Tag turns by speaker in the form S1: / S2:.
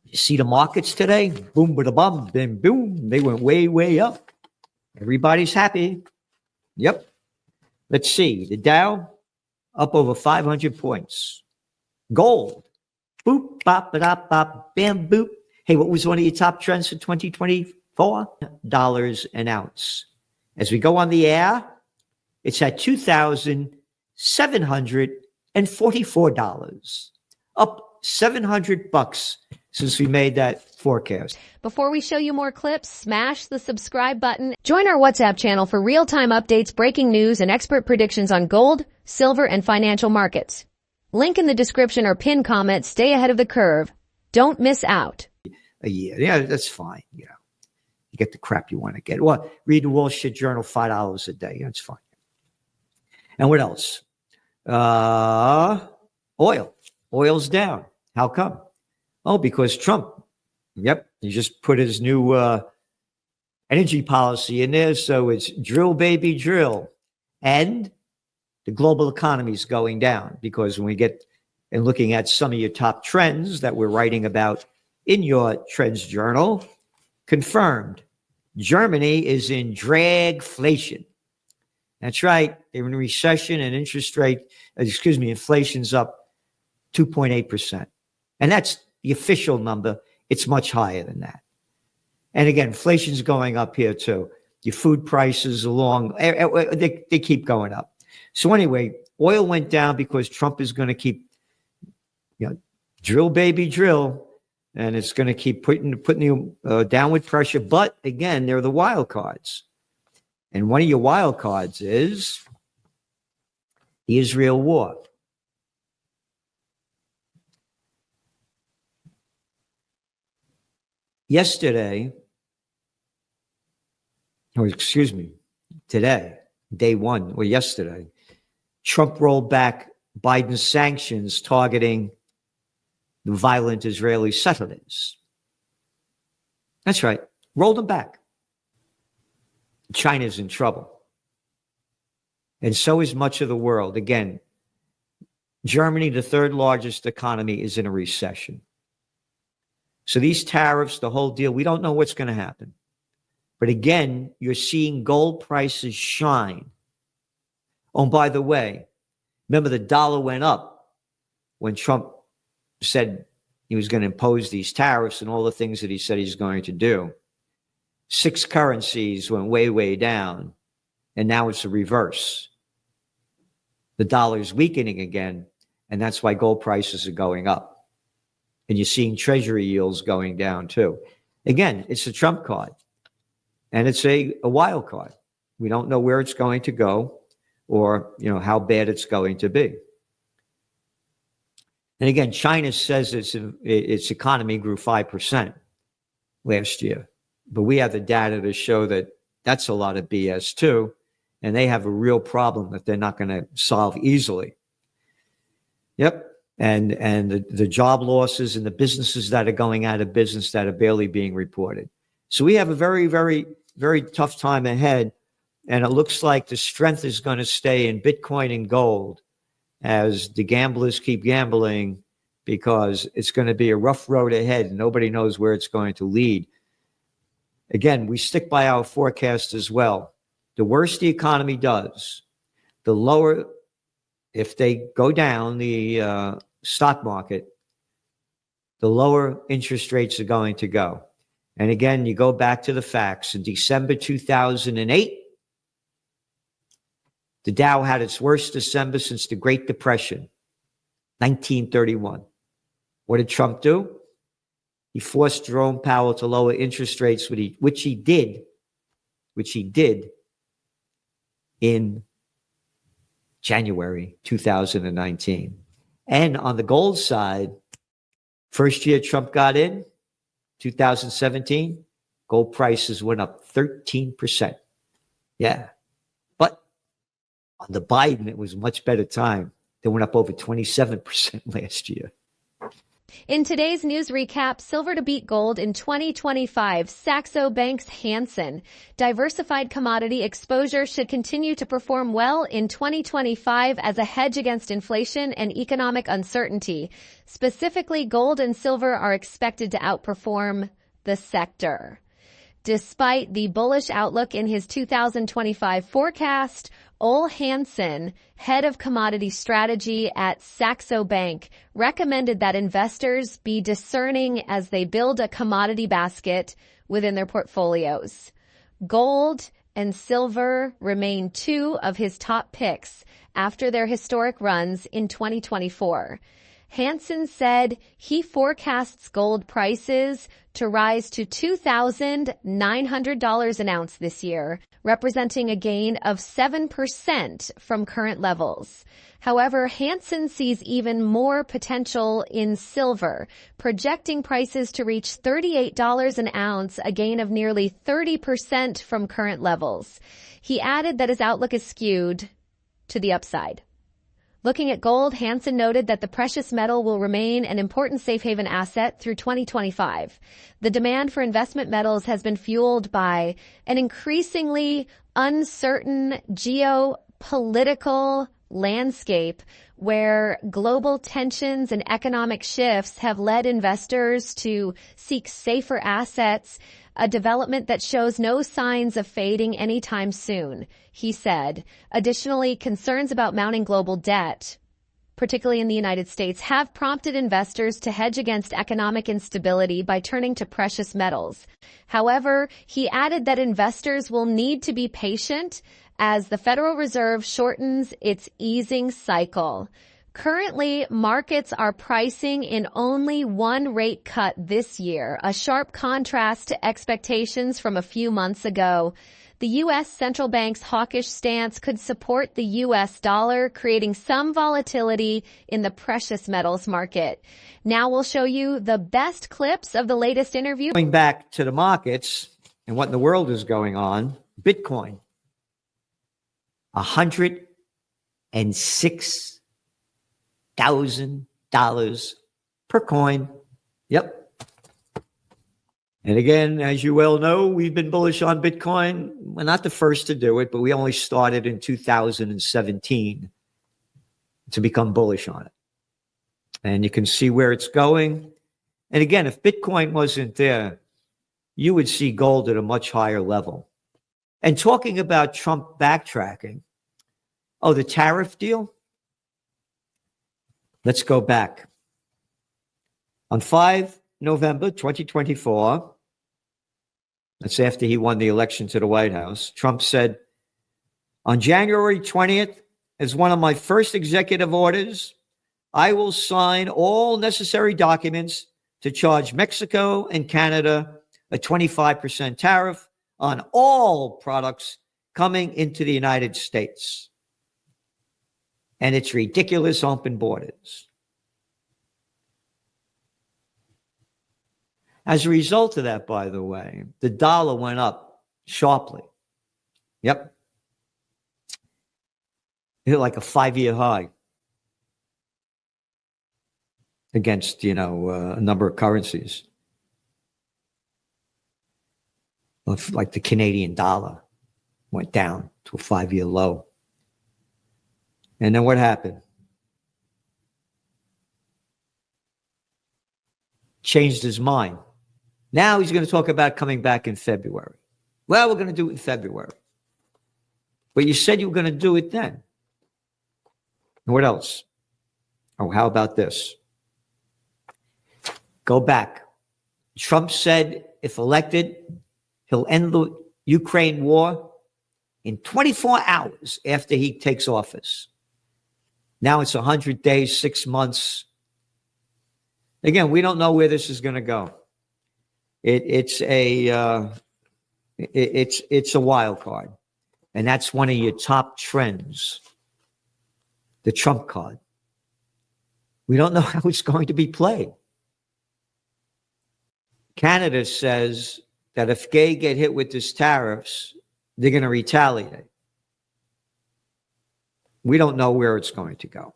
S1: You see the markets today? Boom, bada bum, then boom. They went way, way up. Everybody's happy. Yep. Let's see. The Dow up over 500 points. Gold. Boop, bop, bop, bop, bam, boop. Hey, what was one of your top trends for 2024? $4 an ounce. As we go on the air, it's at $2,744. Up $700 since we made that forecast.
S2: Before we show you more clips, smash the subscribe button. Join our WhatsApp channel for real-time updates, breaking news, and expert predictions on gold, silver, and financial markets. Link in the description or pinned comment. Stay ahead of the curve. Don't miss out.
S1: A year. Yeah, that's fine. You get the crap you want to get. Well, read the Wall Street Journal, $5 a day. That's fine. And what else? Oil. Oil's down. How come? Oh, because Trump. Yep. He just put his new energy policy in there. So it's drill, baby, drill. And the global economy is going down because when we get and looking at some of your top trends that we're writing about in your trends journal, confirmed. Germany is in dragflation. That's right. They're in a recession and inflation's up 2.8%. And that's the official number. It's much higher than that. And again, inflation's going up here too. Your food prices they keep going up. So anyway, oil went down because Trump is going to keep, drill, baby, drill. And it's going to keep putting the downward pressure. But again, they're the wild cards. And one of your wild cards is the Israel war. Today, day one, or yesterday, Trump rolled back Biden's sanctions targeting the violent Israeli settlers. That's right. Rolled them back. China's in trouble. And so is much of the world. Again, Germany, the third largest economy, is in a recession. So these tariffs, the whole deal, we don't know what's going to happen. But again, you're seeing gold prices shine. Oh, and by the way, remember the dollar went up when Trump said he was going to impose these tariffs and all the things that he said he's going to do. 6 currencies went way, way down. And now it's a reverse. The dollar's weakening again. And that's why gold prices are going up. And you're seeing treasury yields going down too. Again, it's a Trump card. And it's a wild card. We don't know where it's going to go or, how bad it's going to be. And again, China says its economy grew 5% last year. But we have the data to show that that's a lot of BS too. And they have a real problem that they're not going to solve easily. Yep. And the job losses and the businesses that are going out of business that are barely being reported. So we have a very, very, very tough time ahead. And it looks like the strength is going to stay in Bitcoin and gold as the gamblers keep gambling, because it's going to be a rough road ahead. Nobody knows where it's going to lead. Again, we stick by our forecast as well. The worse the economy does, the lower, if they go down the stock market, the lower interest rates are going to go. And again, you go back to the facts. In December 2008, the Dow had its worst December since the Great Depression, 1931. What did Trump do? He forced Jerome Powell to lower interest rates, which he did in January 2019. And on the gold side, first year Trump got in, 2017, gold prices went up 13%. Yeah. But on the Biden, it was a much better time. They went up over 27% last year.
S2: In today's news recap, silver to beat gold in 2025, Saxo Bank's Hansen. Diversified commodity exposure should continue to perform well in 2025 as a hedge against inflation and economic uncertainty. Specifically, gold and silver are expected to outperform the sector. Despite the bullish outlook in his 2025 forecast, Ole Hansen, head of commodity strategy at Saxo Bank, recommended that investors be discerning as they build a commodity basket within their portfolios. Gold and silver remain two of his top picks after their historic runs in 2024. Hansen said he forecasts gold prices to rise to $2,900 an ounce this year, representing a gain of 7% from current levels. However, Hansen sees even more potential in silver, projecting prices to reach $38 an ounce, a gain of nearly 30% from current levels. He added that his outlook is skewed to the upside. Looking at gold, Hansen noted that the precious metal will remain an important safe haven asset through 2025. The demand for investment metals has been fueled by an increasingly uncertain geopolitical landscape where global tensions and economic shifts have led investors to seek safer assets, a development that shows no signs of fading anytime soon, he said. Additionally, concerns about mounting global debt, particularly in the United States, have prompted investors to hedge against economic instability by turning to precious metals. However, he added that investors will need to be patient as the Federal Reserve shortens its easing cycle. Currently, markets are pricing in only one rate cut this year, a sharp contrast to expectations from a few months ago. The U.S. central bank's hawkish stance could support the U.S. dollar, creating some volatility in the precious metals market. Now we'll show you the best clips of the latest interview.
S1: Going back to the markets and what in the world is going on, Bitcoin, $106,000 per coin. Yep. And again, as you well know, we've been bullish on Bitcoin. We're not the first to do it, but we only started in 2017 to become bullish on it. And you can see where it's going. And again, if Bitcoin wasn't there, you would see gold at a much higher level. And talking about Trump backtracking, oh, the tariff deal? Let's go back. On 5 November 2024, that's after he won the election to the White House, Trump said, on January 20th, as one of my first executive orders, I will sign all necessary documents to charge Mexico and Canada a 25% tariff on all products coming into the United States. And it's ridiculous open borders. As a result of that, by the way, the dollar went up sharply. Yep. It hit like a 5-year high against, a number of currencies. Like the Canadian dollar went down to a 5-year low. And then what happened? Changed his mind. Now he's going to talk about coming back in February. Well, we're going to do it in February. But you said you were going to do it then. And what else? Oh, how about this? Go back. Trump said if elected, he'll end the Ukraine war in 24 hours after he takes office. Now it's 100 days, 6 months. Again, we don't know where this is going to go. It's a wild card, and that's one of your top trends. The Trump card. We don't know how it's going to be played. Canada says that if they get hit with these tariffs, they're going to retaliate. We don't know where it's going to go.